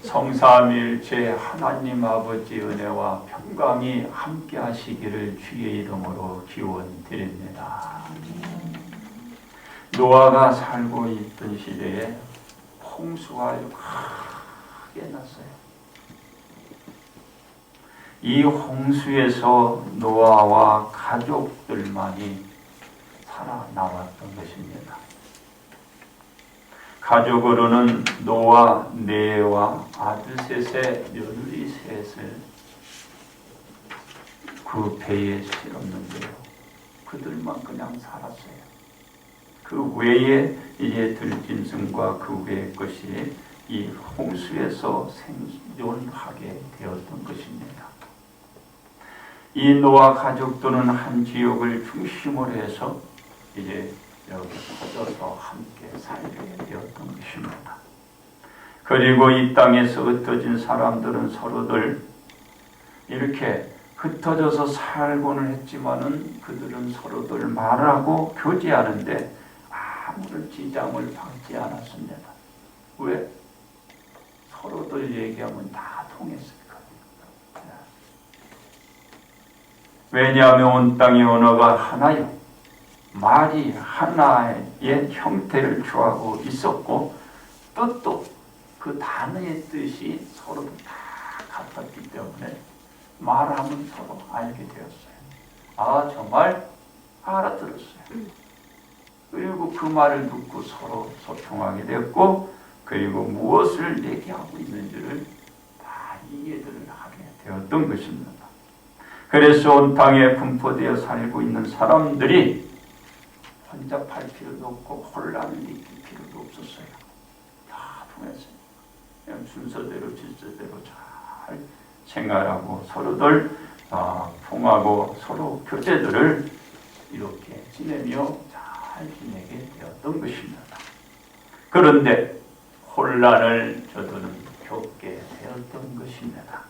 성삼일체 하나님 아버지 은혜와 평강이 함께 하시기를 주의 이름으로 기원드립니다. 노아가 살고 있던 시대에 홍수가 크게 났어요. 이 홍수에서 노아와 가족들만이 살아남았던 것입니다. 가족으로는 노아 네와 아들 셋에 며느리 셋을 그 배에 실었는데요. 그들만 그냥 살았어요. 그 외에 이제 들짐승과 그 외의 것이 이 홍수에서 생존하게 되었던 것입니다. 이 노아 가족들은 한 지역을 중심으로 해서 이제 여기 퍼져서 함께 살게 되었던 것입니다. 그리고 이 땅에서 흩어진 사람들은 서로들 이렇게 흩어져서 살고는 했지만은 그들은 서로들 말하고 교제하는데 아무런 지장을 받지 않았습니다. 왜? 서로들 얘기하면 다 통했으니까. 왜냐하면 온 땅의 언어가 하나요. 말이 하나의 형태를 취하고 있었고 뜻도 그 단어의 뜻이 서로 다 같았기 때문에 말하면 서로 알게 되었어요. 아, 정말 알아들었어요. 그리고 그 말을 듣고 서로 소통하게 되었고 그리고 무엇을 얘기하고 있는지를 다 이해를 하게 되었던 것입니다. 그래서 온 땅에 분포되어 살고 있는 사람들이 혼잡할 필요도 없고 혼란을 일으킬 필요도 없었어요. 다 통했어요. 그냥 순서대로 질서대로 잘 생활하고 서로들 통하고 서로 교제들을 이렇게 지내며 잘 지내게 되었던 것입니다. 그런데 혼란을 저들은 겪게 되었던 것입니다.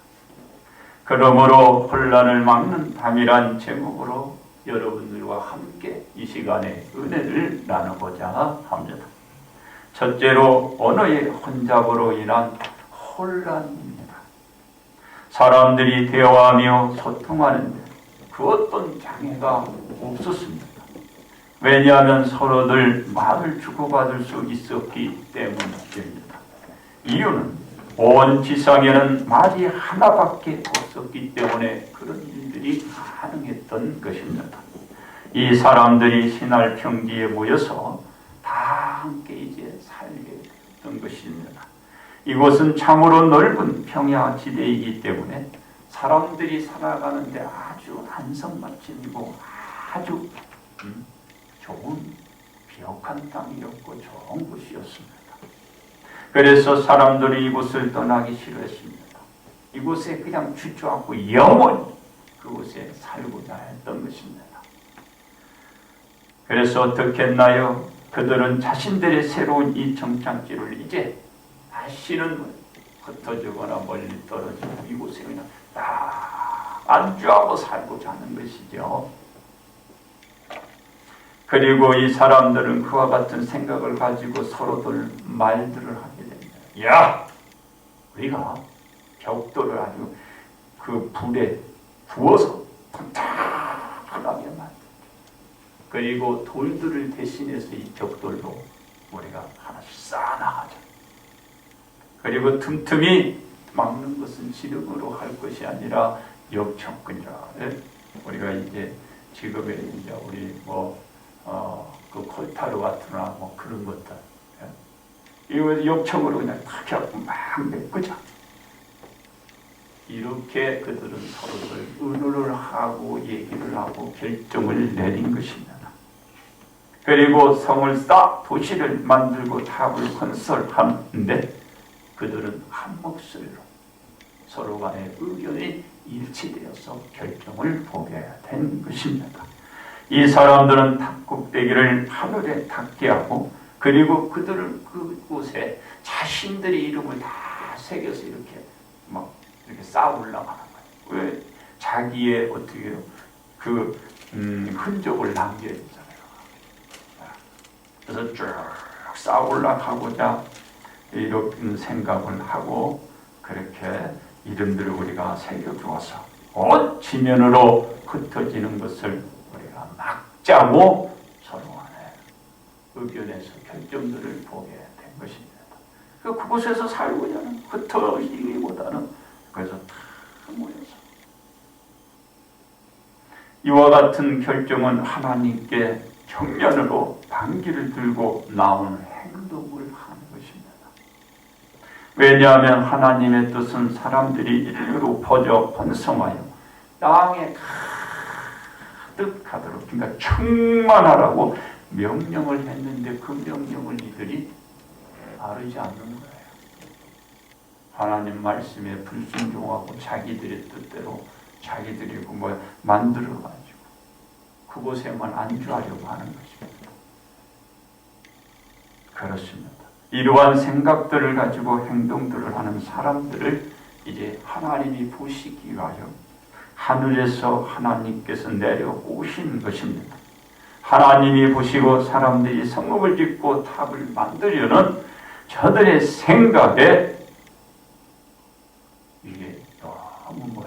그러므로 혼란을 막는 밤이란 제목으로 여러분들과 함께 이 시간에 은혜를 나누고자 합니다. 첫째로 언어의 혼잡으로 인한 혼란입니다. 사람들이 대화하며 소통하는데 그 어떤 장애가 없었습니다. 왜냐하면 서로들 말을 주고받을 수 있었기 때문입니다. 이유는 온 지상에는 말이 하나밖에 없었기 때문에 그런 일들이 가능했던 것입니다. 이 사람들이 신할 평지에 모여서 다 함께 이제 살게 됐던 것입니다. 이곳은 참으로 넓은 평야지대이기 때문에 사람들이 살아가는데 아주 안성맞춤이고 아주 좋은 비옥한 땅이었고 좋은 곳이었습니다. 그래서 사람들이 이곳을 떠나기 싫어했습니다. 이곳에 그냥 주저앉고 영원히 그곳에 살고자 했던 것입니다. 그래서 어떻게 했나요? 그들은 자신들의 새로운 이 정착지를 이제 다시는 흩어지거나 멀리 떨어지고 이곳에 그냥 딱 안주하고 살고자 하는 것이죠. 그리고 이 사람들은 그와 같은 생각을 가지고 서로들 말들을 하게 됩니다. 야! 우리가 벽돌을 아주 그 불에 구워서 탁탁하게 만들자. 그리고 돌들을 대신해서 이 벽돌로 우리가 하나씩 쌓아나가자. 그리고 틈틈이 막는 것은 지름으로 할 것이 아니라 역청근이라. 우리가 이제 지금의 이제 우리 그 콜타르 와트나 그런 것들. 이거 역청으로 그냥 탁 해갖고 막 메꾸자. 이렇게 그들은 서로들 의논을 하고 얘기를 하고 결정을 내린 것입니다. 그리고 성을 쌓아 도시를 만들고 탑을 건설하는데 그들은 한 몫으로 서로 간의 의견이 일치되어서 결정을 보게 된 것입니다. 이 사람들은 탑 꼭대기를 하늘에 닿게 하고 그리고 그들은 그곳에 자신들의 이름을 다 새겨서 이렇게 쌓아 올라가는 거예요. 왜? 자기의 어떻게 그 흔적을 남겨야 되잖아요. 그래서 쭉 쌓아 올라가고자 이런 생각을 하고 그렇게 이름들을 우리가 새겨주어서 온 지면으로 흩어지는 것을 우리가 막자고 서로 간에 의견에서 결정들을 보게 된 것입니다. 그곳에서 살고자 하는 흩어지기보다는 그래서 다 모여서 이와 같은 결정은 하나님께 정면으로 반기를 들고 나오는 행동을 하는 것입니다. 왜냐하면 하나님의 뜻은 사람들이 인류로 퍼져 번성하여 땅에 가득하도록, 그러니까 충만하라고 명령을 했는데 그 명령을 이들이 따르지 않는 거예요. 하나님 말씀에 불순종하고 자기들의 뜻대로 자기들이 만들어가지고 그곳에만 안주하려고 하는 것입니다. 그렇습니다. 이러한 생각들을 가지고 행동들을 하는 사람들을 이제 하나님이 보시기 위하여 하늘에서 하나님께서 내려오신 것입니다. 하나님이 보시고 사람들이 성읍을 짓고 탑을 만들려는 저들의 생각에 이게 너무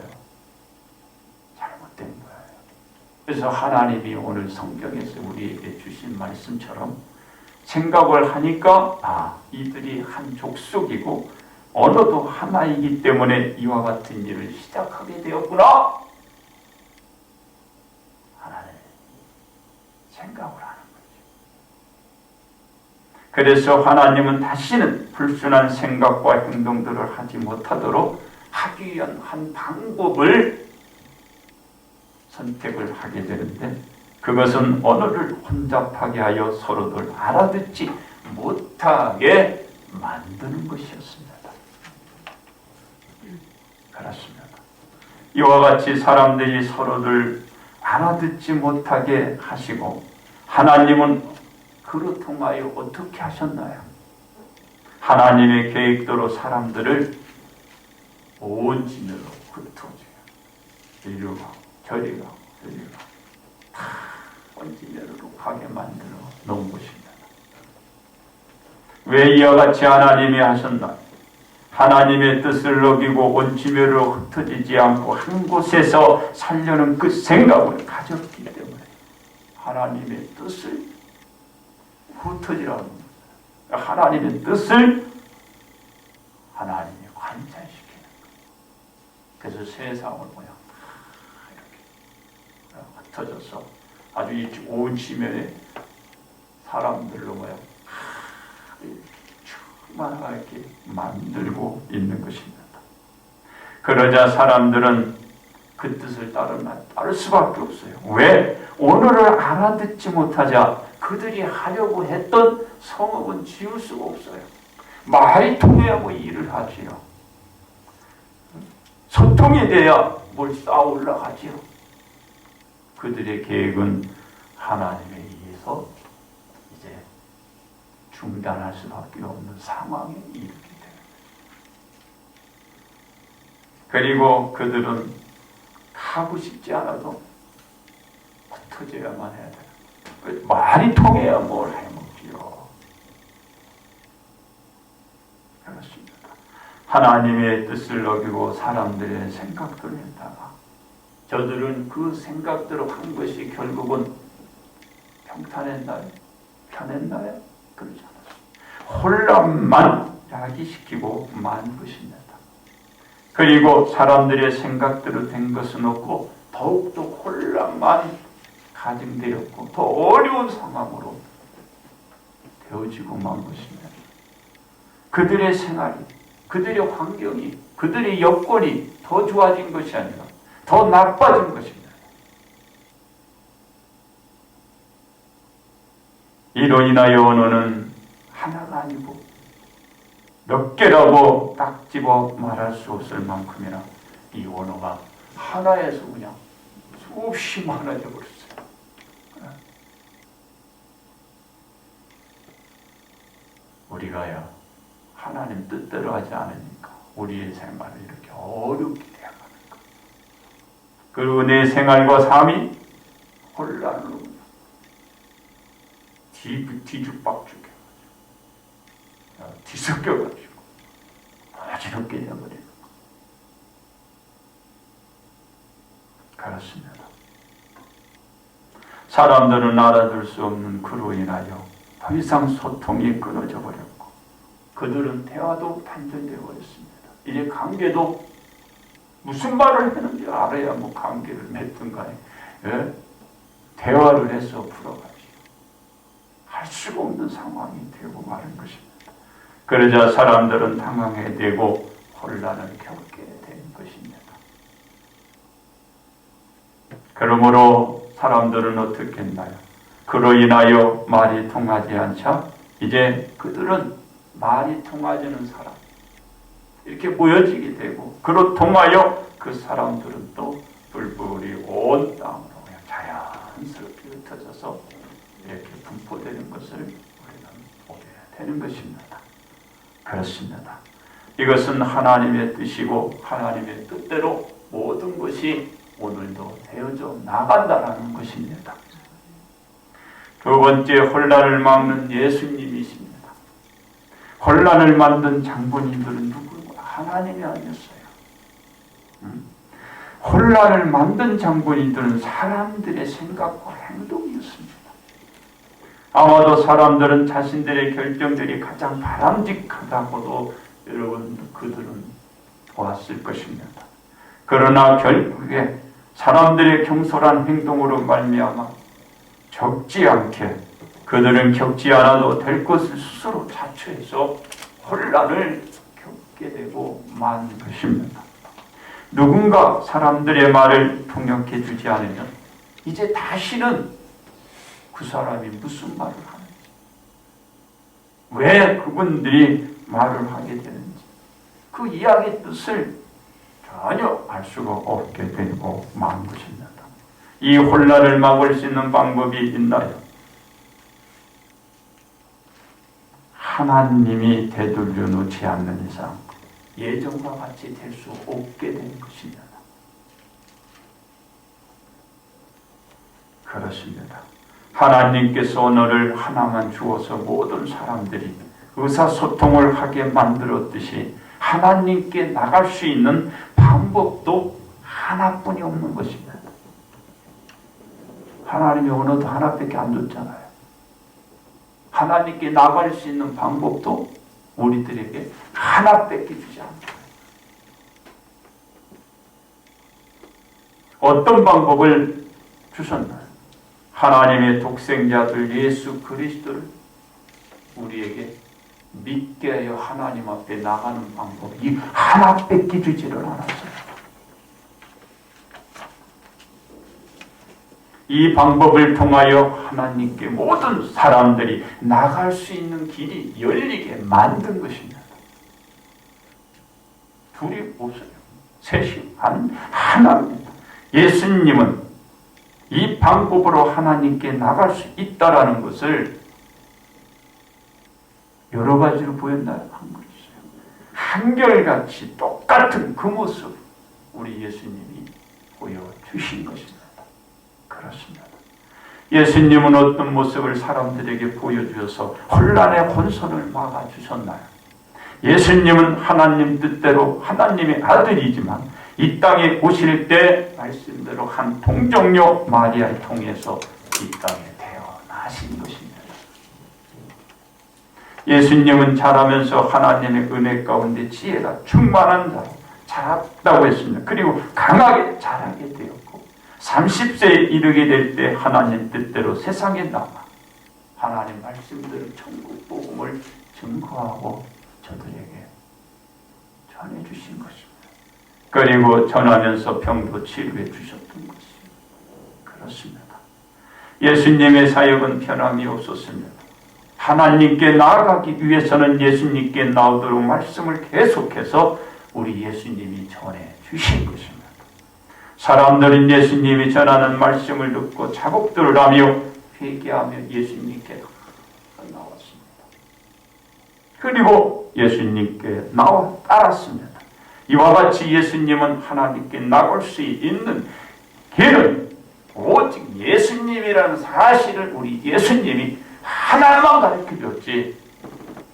잘못된 거예요. 그래서 하나님이 오늘 성경에서 우리에게 주신 말씀처럼 생각을 하니까 이들이 한 족속이고 언어도 하나이기 때문에 이와 같은 일을 시작하게 되었구나. 하나님 생각을 하는 거죠. 그래서 하나님은 다시는 불순한 생각과 행동들을 하지 못하도록 하기 위한 한 방법을 선택을 하게 되는데, 그것은 언어를 혼잡하게 하여 서로들 알아듣지 못하게 만드는 것이었습니다. 그렇습니다. 이와 같이 사람들이 서로들 알아듣지 못하게 하시고, 하나님은 그로 통하여 어떻게 하셨나요? 하나님의 계획대로 사람들을 온 진으로 흩어져요. 이리로 가고 저리 가고 저리 가고 다 온 진으로 가게 만들어 놓은 것입니다. 왜 이와 같이 하나님이 하셨나? 하나님의 뜻을 어기고 온 지면으로 흩어지지 않고 한 곳에서 살려는 그 생각을 가졌기 때문에 하나님의 뜻을 흩어지라는 겁니다. 하나님의 뜻을 하나님이 관찰시키는 거예요. 그래서 세상을 이렇게 흩어져서 아주 이 온 지면에 사람들로 충만하게 만들고 있는 것입니다. 그러자 사람들은 그 뜻을 따를 수밖에 없어요. 왜? 오늘을 알아듣지 못하자 그들이 하려고 했던 성읍은 지을 수가 없어요. 말이 통해야 일을 하지요. 소통이 돼야 뭘 쌓아 올라가지요. 그들의 계획은 하나님에 의해서 이제 중단할 수밖에 없는 상황에 이르게 됩니다. 그리고 그들은 가고 싶지 않아도 흩어져야만 해야 돼요. 말이 통해야 뭘 해먹지요. 그렇습니다. 하나님의 뜻을 어기고 사람들의 생각들을 했다가 저들은 그 생각대로 한 것이 결국은 평탄했나요? 편했나요? 그렇지 않았어요. 혼란만 야기시키고 만 것입니다. 그리고 사람들의 생각대로 된 것은 없고 더욱더 혼란만 가중되었고 더 어려운 상황으로 되어지고 만 것입니다. 그들의 생활이, 그들의 환경이, 그들의 여건이 더 좋아진 것이 아니라 더 나빠진 것입니다. 이로 인하여 언어는 하나가 아니고 몇 개라고 딱 집어 말할 수 없을 만큼이나 이 언어가 하나에서 그냥 수없이 많아져 버렸어요. 우리가요, 하나님 뜻대로 하지 않으니까 우리의 생활을 이렇게 어렵게 되어가는 거. 그리고 내 생활과 삶이 혼란으로 뒤죽박죽해 뒤섞여가지고 어지럽게 되어버려요. 그렇습니다. 사람들은 알아들 수 없는 그로 인하여 더 이상 소통이 끊어져 버렸고 그들은 대화도 단절되어 버렸습니다. 이제 관계도 무슨 말을 했는지 알아야 뭐 관계를 맺든 간에 대화를 해서 풀어가지 할 수가 없는 상황이 되고 마는 것입니다. 그러자 사람들은 당황해 되고 혼란을 겪게 된 것입니다. 그러므로 사람들은 어떻게 했나요? 그로 인하여 말이 통하지 않자 이제 그들은 말이 통하지는 사람 이렇게 모여지게 되고 그로 통하여 그 사람들은 또 불불이 온 땅으로 그냥 자연스럽게 흩어져서 이렇게 분포되는 것을 우리는 보게 되는 것입니다. 그렇습니다. 이것은 하나님의 뜻이고 하나님의 뜻대로 모든 것이 오늘도 되어져 나간다라는 것입니다. 두 번째, 혼란을 막는 예수님이십니다. 혼란을 만든 장본인들은 누구고? 하나님이 아니었어요. 혼란을 만든 장본인들은 사람들의 생각과 행동이었습니다. 아마도 사람들은 자신들의 결정들이 가장 바람직하다고도 여러분 그들은 보았을 것입니다. 그러나 결국에 사람들의 경솔한 행동으로 말미암아 적지 않게 그들은 겪지 않아도 될 것을 스스로 자초해서 혼란을 겪게 되고 만 것입니다. 누군가 사람들의 말을 통역해 주지 않으면 이제 다시는 그 사람이 무슨 말을 하는지, 왜 그분들이 말을 하게 되는지 그 이야기의 뜻을 전혀 알 수가 없게 되고 만 것입니다. 이 혼란을 막을 수 있는 방법이 있나요? 하나님이 되돌려 놓지 않는 이상 예전과 같이 될 수 없게 된 것입니다. 그렇습니다. 하나님께서 오늘을 하나만 주어서 모든 사람들이 의사소통을 하게 만들었듯이 하나님께 나갈 수 있는 방법도 하나뿐이 없는 것입니다. 하나님의 언어도 하나밖에 안 줬잖아요. 하나님께 나갈 수 있는 방법도 우리들에게 하나밖에 주지 않아요. 어떤 방법을 주셨나요? 하나님의 독생자들 예수 그리스도를 우리에게 믿게 하여 하나님 앞에 나가는 방법이 하나밖에 주지를 않았어요. 이 방법을 통하여 하나님께 모든 사람들이 나갈 수 있는 길이 열리게 만든 것입니다. 둘이 없어요. 셋이 하나입니다. 예수님은 이 방법으로 하나님께 나갈 수 있다라는 것을 여러 가지로 보였나요? 한 거 있어요. 한결같이 똑같은 그 모습 우리 예수님이 보여주신 것입니다. 그렇습니다. 예수님은 어떤 모습을 사람들에게 보여주어서 혼란의 혼선을 막아주셨나요? 예수님은 하나님 뜻대로 하나님의 아들이지만 이 땅에 오실 때 말씀대로 한 동정녀 마리아를 통해서 이 땅에 태어나신 것입니다. 예수님은 자라면서 하나님의 은혜 가운데 지혜가 충만한 자로 자랐다고 했습니다. 그리고 강하게 자라게 되었고 30세에 이르게 될 때 하나님 뜻대로 세상에 나와 하나님 말씀대로 천국 복음을 증거하고 저들에게 전해주신 것입니다. 그리고 전하면서 병도 치료해 주셨던 것입니다. 그렇습니다. 예수님의 사역은 변함이 없었습니다. 하나님께 나아가기 위해서는 예수님께 나오도록 말씀을 계속해서 우리 예수님이 전해주신 것입니다. 사람들은 예수님이 전하는 말씀을 듣고 자복들을 하며 회개하며 예수님께 나왔습니다. 그리고 예수님께 나와 따랐습니다. 이와 같이 예수님은 하나님께 나갈 수 있는 길은 오직 예수님이라는 사실을 우리 예수님이 하나만 가르쳐줬지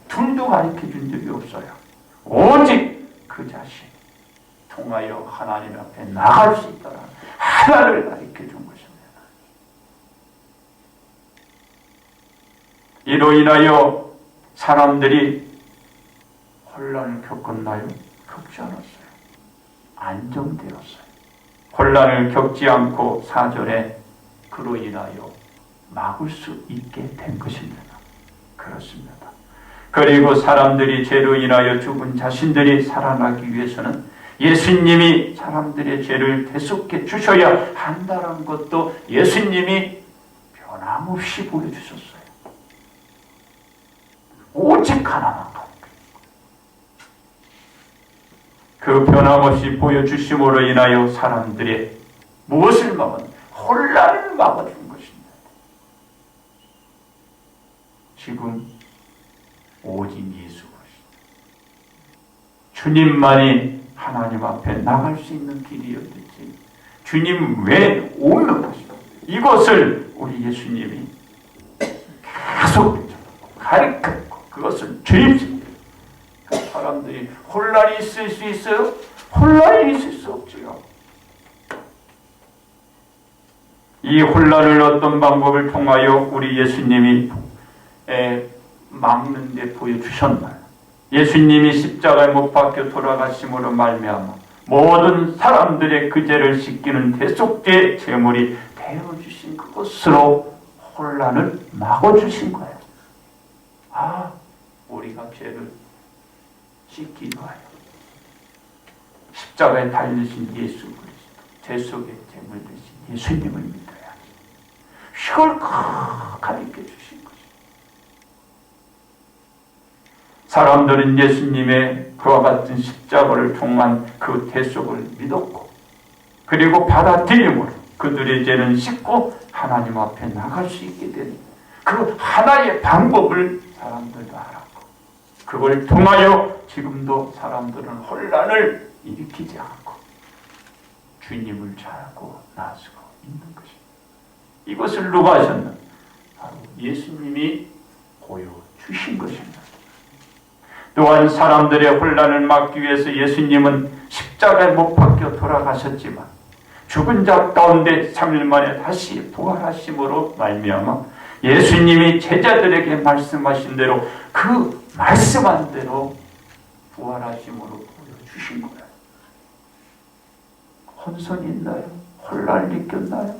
둘도 가르쳐준 적이 없어요. 오직 그 자신 통하여 하나님 앞에 나갈 수 있다는 하나를 가르쳐 준 것입니다. 이로 인하여 사람들이 혼란을 겪었나요? 겪지 않았어요. 안정되었어요. 혼란을 겪지 않고 4절에 그로 인하여 막을 수 있게 된 것입니다. 그렇습니다. 그리고 사람들이 죄로 인하여 죽은 자신들이 살아나기 위해서는 예수님이 사람들의 죄를 대속해 주셔야 한다는 것도 예수님이 변함없이 보여주셨어요. 오직 하나만 가는 거예요. 그 변함없이 보여주심으로 인하여 사람들의 무엇을 막은 혼란을 막아준 것입니다. 지금 오직 예수 주님만이 하나님 앞에 나갈 수 있는 길이었듯이 주님 외에 없는 것입니다. 이것을 우리 예수님이 계속 가르쳤고 그것을 주입습니다. 사람들이 혼란이 있을 수 있어요? 혼란이 있을 수 없지요. 이 혼란을 어떤 방법을 통하여 우리 예수님이 막는 데 보여주셨나요? 예수님이 십자가에 못 박혀 돌아가심으로 말미암아 모든 사람들의 그 죄를 씻기는 대속죄 제물이 되어주신 그것으로 혼란을 막아주신 거예요. 우리가 죄를 씻기 위하여 십자가에 달리신 예수 그리스도 대속의 제물 되신 예수님을 믿어야 이걸 가르쳐 주신 거죠. 사람들은 예수님의 그와 같은 십자가를 통한 그 대속을 믿었고 그리고 받아들임으로 그들의 죄는 씻고 하나님 앞에 나갈 수 있게 된 그 하나의 방법을 사람들도 알았고 그걸 통하여 지금도 사람들은 혼란을 일으키지 않고 주님을 잘 알고 나서고 있는 것입니다. 이것을 누가 하셨나? 바로 예수님이 보여주신 것입니다. 또한 사람들의 혼란을 막기 위해서 예수님은 십자가에 못 박혀 돌아가셨지만 죽은 자 가운데 3일 만에 다시 부활하심으로 말미암아 예수님이 제자들에게 말씀하신 대로 그 말씀한 대로 부활하심으로 보여주신 거예요. 혼선이 있나요? 혼란을 느꼈나요?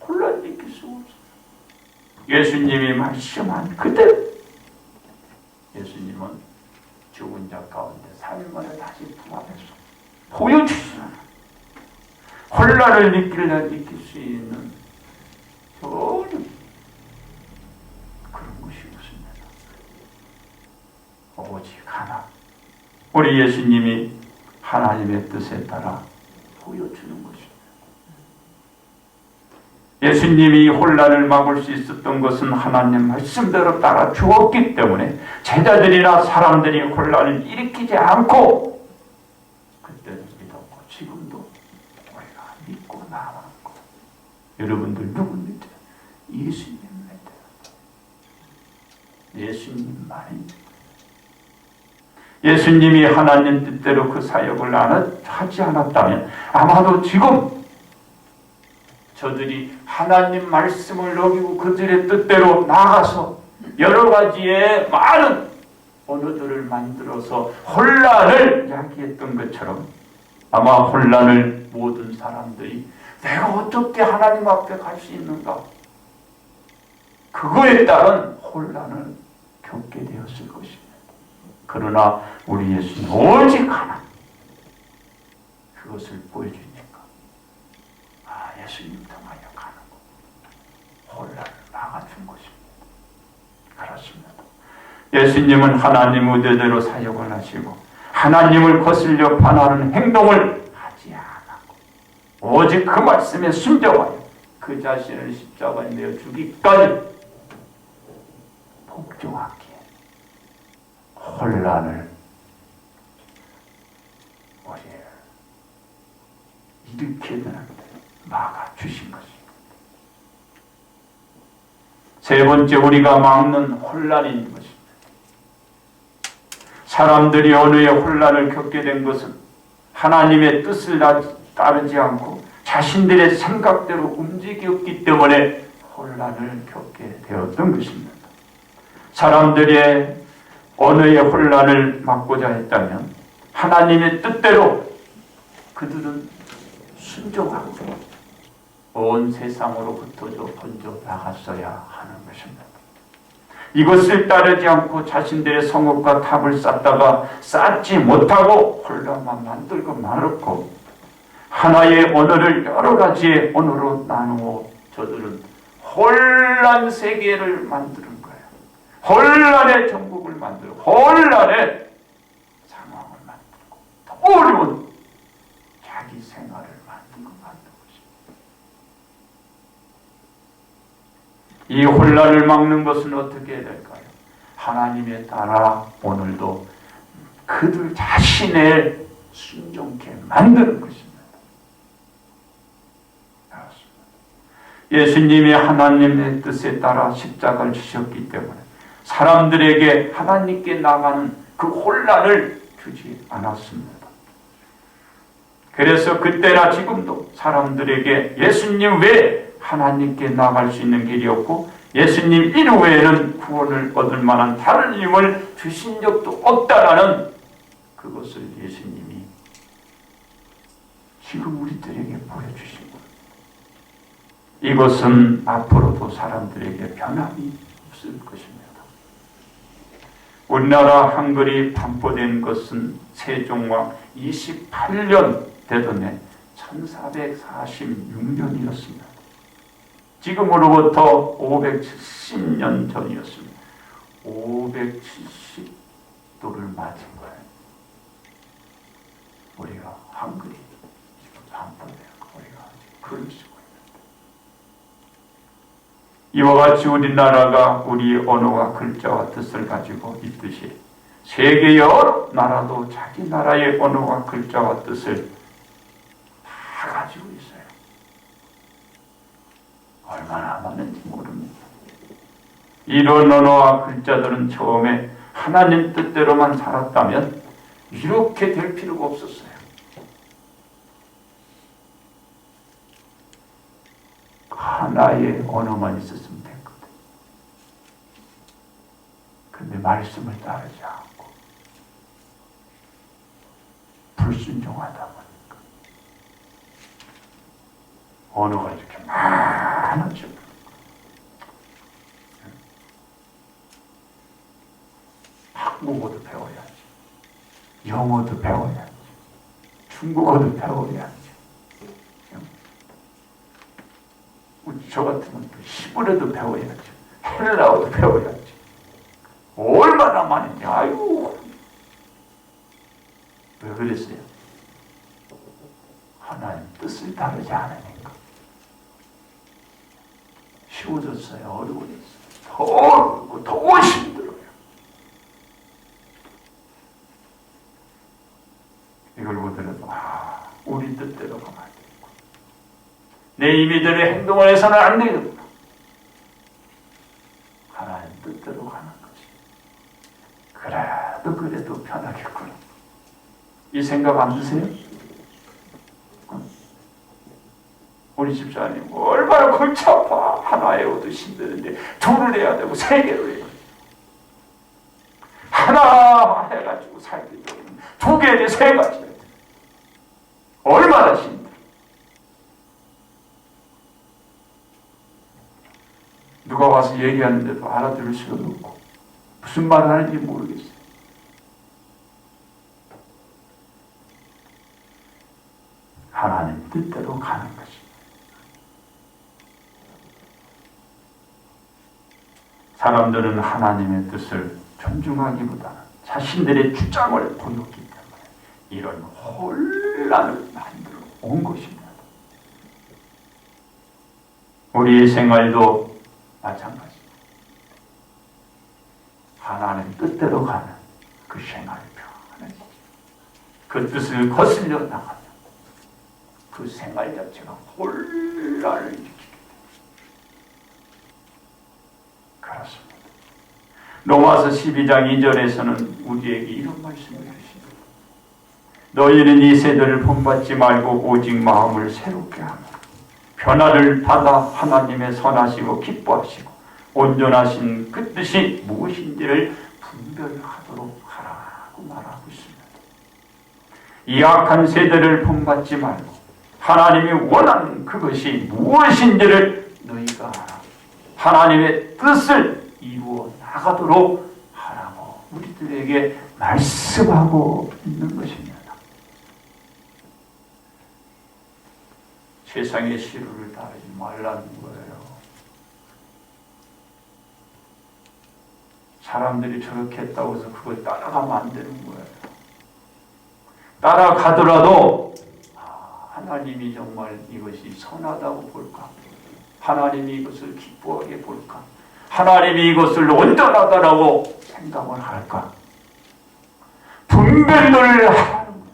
혼란 느낄 수 없어요. 예수님이 말씀한 그대로 예수님은 죽은 자 가운데 3일 만에 다시 부활해서 보여주시는 혼란을 느낄 수 있는 전혀 그런 것이 없습니다. 오직 하나 우리 예수님이 하나님의 뜻에 따라 보여주는 것입니다. 예수님이 혼란을 막을 수 있었던 것은 하나님 말씀대로 따라 주었기 때문에 제자들이나 사람들이 혼란을 일으키지 않고 그때는 믿었고 지금도 우리가 믿고 나아가고 여러분들 누구 믿어요? 예수님 믿어요. 예수님만이 믿어요. 예수님이 하나님 뜻대로 그 사역을 하지 않았다면 아마도 지금 저들이 하나님 말씀을 어기고 그들의 뜻대로 나아가서 여러 가지의 많은 언어들을 만들어서 혼란을 야기했던 것처럼 아마 혼란을 모든 사람들이 내가 어떻게 하나님 앞에 갈 수 있는가 그거에 따른 혼란을 겪게 되었을 것입니다. 그러나 우리 예수님 오직 하나 그것을 보여주니까 예수님 통하여 가는 것 혼란을 막아준 것입니다. 그렇습니다. 예수님은 하나님 의대대로 사역을 하시고 하나님을 거슬려 반하는 행동을 하지 않았고 오직 그 말씀에 순종하여 그 자신을 십자가에 내어 주기까지 복종하기에 혼란을 우리를 일으켜야 되는데 막아주신 것입니다. 세 번째 우리가 막는 혼란이 있는 것입니다. 사람들이 언어의 혼란을 겪게 된 것은 하나님의 뜻을 따르지 않고 자신들의 생각대로 움직였기 때문에 혼란을 겪게 되었던 것입니다. 사람들의 언어의 혼란을 막고자 했다면 하나님의 뜻대로 그들은 순종하고 온 세상으로 흩어져 번져 나갔어야 하는 것입니다. 이것을 따르지 않고 자신들의 성읍과 탑을 쌓다가 쌓지 못하고 혼란만 만들고 말았고 하나의 언어를 여러 가지의 언어로 나누어 저들은 혼란 세계를 만드는 거예요. 혼란의 전국을 만들고 혼란의 상황을 만들고 더 어려운 자기 생활을 만든 것입니다. 이 혼란을 막는 것은 어떻게 해야 될까요? 하나님에 따라 오늘도 그들 자신을 순종케 만드는 것입니다. 예수님이 하나님의 뜻에 따라 십자가를 지셨기 때문에 사람들에게 하나님께 나가는 그 혼란을 주지 않았습니다. 그래서 그때나 지금도 사람들에게 예수님 외에 하나님께 나갈 수 있는 길이 없고 예수님 이외에는 구원을 얻을 만한 다른 힘을 주신 적도 없다라는 그것을 예수님이 지금 우리들에게 보여주신 거예요. 이것은 앞으로도 사람들에게 변함이 없을 것입니다. 우리나라 한글이 반포된 것은 세종왕 28년 되던 해 1446년이었습니다. 지금으로부터 570년 전이었습니다. 570도를 맞은 거예요. 우리가 한글이 지금 반포돼요. 우리가 글을 쓰고 있는데 이와 같이 우리나라가 우리 언어와 글자와 뜻을 가지고 있듯이 세계 여러 나라도 자기 나라의 언어와 글자와 뜻을 다 가지고 있어요. 얼마나 많은지 모릅니다. 이런 언어와 글자들은 처음에 하나님 뜻대로만 살았다면 이렇게 될 필요가 없었어요. 하나의 언어만 있었으면 됐거든. 근데 말씀을 따르지 않고 불순종하다 보니까 언어가 이렇게 많아져. 한국어도 배워야지, 영어도 배워야지, 중국어도 배워야지. 저 같으면 히브리어도 배워야지, 헬라어도 배워야지. 얼마나 많은지. 아이고, 왜 그랬어요? 하나님 뜻을 다르지 않으니까. 쉬워졌어요? 어려워졌어요? 더 어렵고 더 힘들어요. 이걸 보더라도 우리 뜻대로 가면 안 되고 내 이미대로 행동을 해서는 안 되겠구나. 하나님 뜻대로 가는 거지. 그래도 편하겠구나. 이 생각 안 드세요? 우리 집사님 얼마나 골치 아파. 하나 외워도 힘드는데 둘을 해야 되고 세 개를 해야 돼. 하나 해가지고 살기도 두 개에 세 가지 해야 돼. 얼마나 힘들어. 누가 와서 얘기하는데도 알아들을 수가 없고 무슨 말을 하는지 모르겠어요. 하나님 뜻대로 가는 것이. 사람들은 하나님의 뜻을 존중하기보다는 자신들의 주장을 보였기 때문에 이런 혼란을 만들어 온 것입니다. 우리의 생활도 마찬가지입니다. 하나님 뜻대로 가는 그 생활을 표현하는 거죠. 그 뜻을 거슬려 나가면 그 생활 자체가 혼란을 일으키게 됩니다. 그렇습니다. 로마서 12장 2절에서는 우리에게 이런 말씀을 주십니다. 너희는 이 세대를 본받지 말고 오직 마음을 새롭게 하며 변화를 받아 하나님의 선하시고 기뻐하시고 온전하신 그 뜻이 무엇인지를 분별하도록 하라고 말하고 있습니다. 이 악한 세대를 본받지 말고 하나님이 원하는 그것이 무엇인지를 너희가 알아 하나님의 뜻을 이루어 나가도록 하라고 우리들에게 말씀하고 있는 것입니다. 세상의 시루를 따르지 말라는 거예요. 사람들이 저렇게 했다고 해서 그걸 따라가면 안 되는 거예요. 따라가더라도 하나님이 정말 이것이 선하다고 볼까? 하나님이 이것을 기뻐하게 볼까? 하나님이 이것을 온전하다라고 생각을 할까? 분별을 하는 거예요.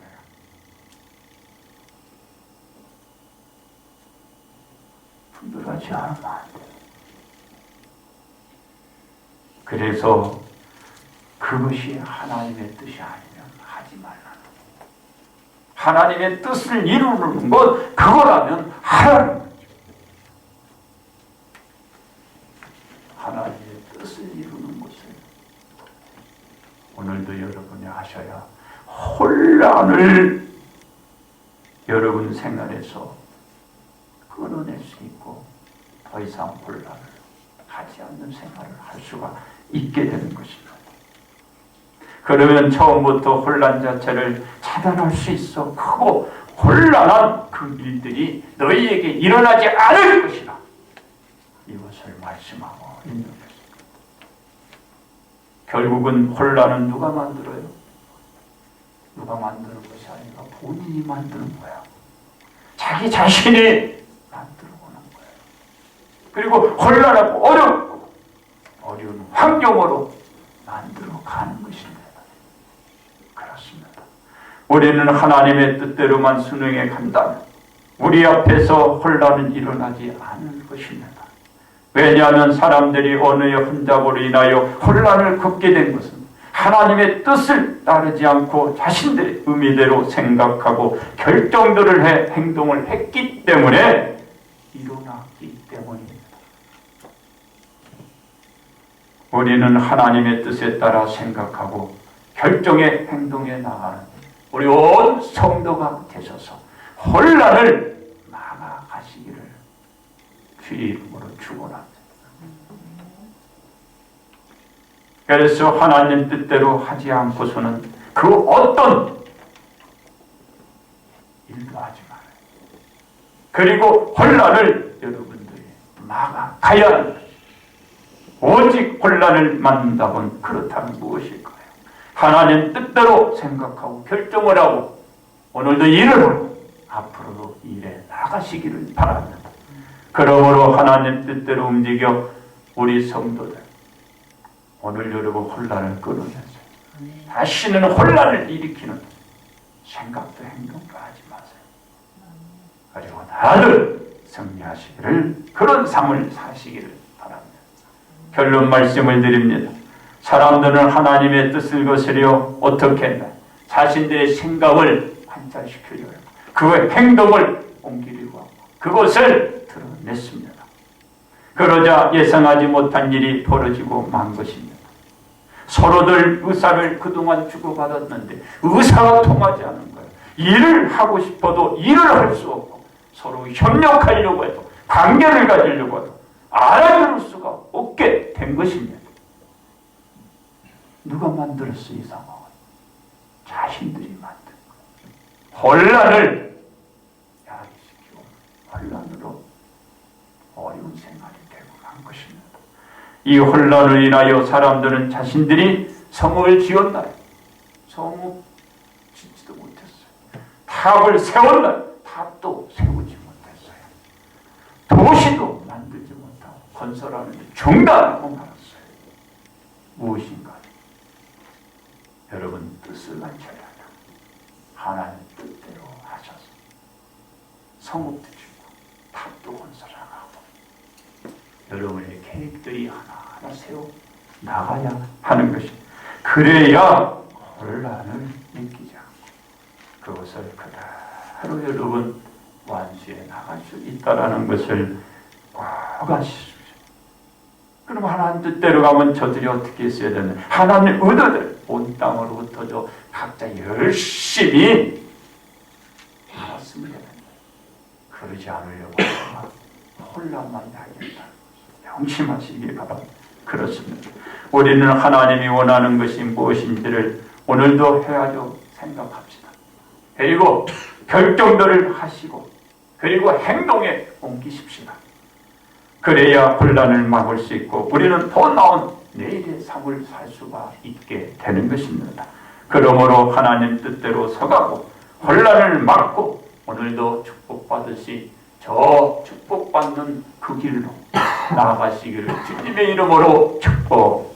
분별하지 않으면 안 돼요. 그래서 그것이 하나님의 뜻이 아니면 하지 말라는 거예요. 하나님의 뜻을 이루는 것, 그거라면 하라는 거죠. 하나님의 뜻을 이루는 것을 오늘도 여러분이 하셔야 혼란을 여러분 생활에서 끊어낼 수 있고 더 이상 혼란을 하지 않는 생활을 할 수가 있게 되는 것입니다. 그러면 처음부터 혼란 자체를 차단할 수 있어. 크고 혼란한 그 일들이 너희에게 일어나지 않을 것이라. 이것을 말씀하고 있는 것입니다. 결국은 혼란은 누가 만들어요? 누가 만드는 것이 아니라 본인이 만드는 거야. 자기 자신이 만들어 보는 거예요. 그리고 혼란하고 어려운 환경으로 만들어 가는 것입니다. 그렇습니다. 우리는 하나님의 뜻대로만 순응해 간다면 우리 앞에서 혼란은 일어나지 않을 것입니다. 왜냐하면 사람들이 언어의 혼잡으로 인하여 혼란을 겪게 된 것은 하나님의 뜻을 따르지 않고 자신들의 의미대로 생각하고 결정들을 해 행동을 했기 때문에 일어났기 때문입니다. 우리는 하나님의 뜻에 따라 생각하고 결정에 행동에 나가는 우리 온 성도가 되셔서 혼란을 막아가시기를 주의 이름으로 축원합니다. 그래서 하나님 뜻대로 하지 않고서는 그 어떤 일도 하지 말아요. 그리고 혼란을 여러분들이 막아가야 하는 것입니다. 오직 혼란을 만든다면 그렇다면 무엇일까요? 하나님 뜻대로 생각하고 결정을 하고 오늘도 일을 하고 앞으로도 일에 나가시기를 바랍니다. 그러므로 하나님 뜻대로 움직여 우리 성도들 오늘 여러분 혼란을 끊으면서 다시는 혼란을 일으키는 생각도 행동도 하지 마세요. 그리고 다들 승리하시기를 그런 삶을 사시기를 바랍니다. 결론 말씀을 드립니다. 사람들은 하나님의 뜻을 거스려 어떻게 했나? 자신들의 생각을 관찰시키려고 하고 그 행동을 옮기려고 하고 그것을 드러냈습니다. 그러자 예상하지 못한 일이 벌어지고 만 것입니다. 서로들 의사를 그동안 주고받았는데 의사가 통하지 않은 거예요. 일을 하고 싶어도 일을 할 수 없고 서로 협력하려고 해도 관계를 가지려고 해도 알아들을 수가 없게 된 것입니다. 누가 만들었어 이 상황을? 자신들이 만든 거예요. 혼란을 야기시키고 혼란으로 어려운 생활이 되고 만 것입니다. 이 혼란을 인하여 사람들은 자신들이 성을 지었나요? 성을 짓지도 못했어요. 탑을 세웠나요? 탑도 세우지 못했어요. 도시도 만들지 못하고 건설하는데 중단하고 말았어요. 무엇인가? 여러분 뜻을 맞춰야 해요. 하나님 뜻대로 하셔서 성읍도 짓고 탑도 건설하고 여러분의 계획들이 하나하나 세워 나가야 하는 것입니다. 그래야 혼란을 느끼지 않고 그것을 그대로 여러분 완수해 나갈 수 있다라는 것을 꼭 아시십시오. 그럼 하나님 뜻대로 가면 저들이 어떻게 했어야 되는? 하나님 의도들 온 땅으로부터 각자 열심히 살았으면 되는 거예요. 그러지 않으려고 혼란만 하겠다. 명심하시기 바랍니다. 그렇습니다. 우리는 하나님이 원하는 것이 무엇인지를 오늘도 해야죠. 생각합시다. 그리고 결정들을 하시고 그리고 행동에 옮기십시다. 그래야 혼란을 막을 수 있고 우리는 더 나은 내일의 삶을 살 수가 있게 되는 것입니다. 그러므로 하나님 뜻대로 서가고 혼란을 막고 오늘도 축복받으시 저 축복받는 그 길로 나아가시기를 주님의 이름으로 축복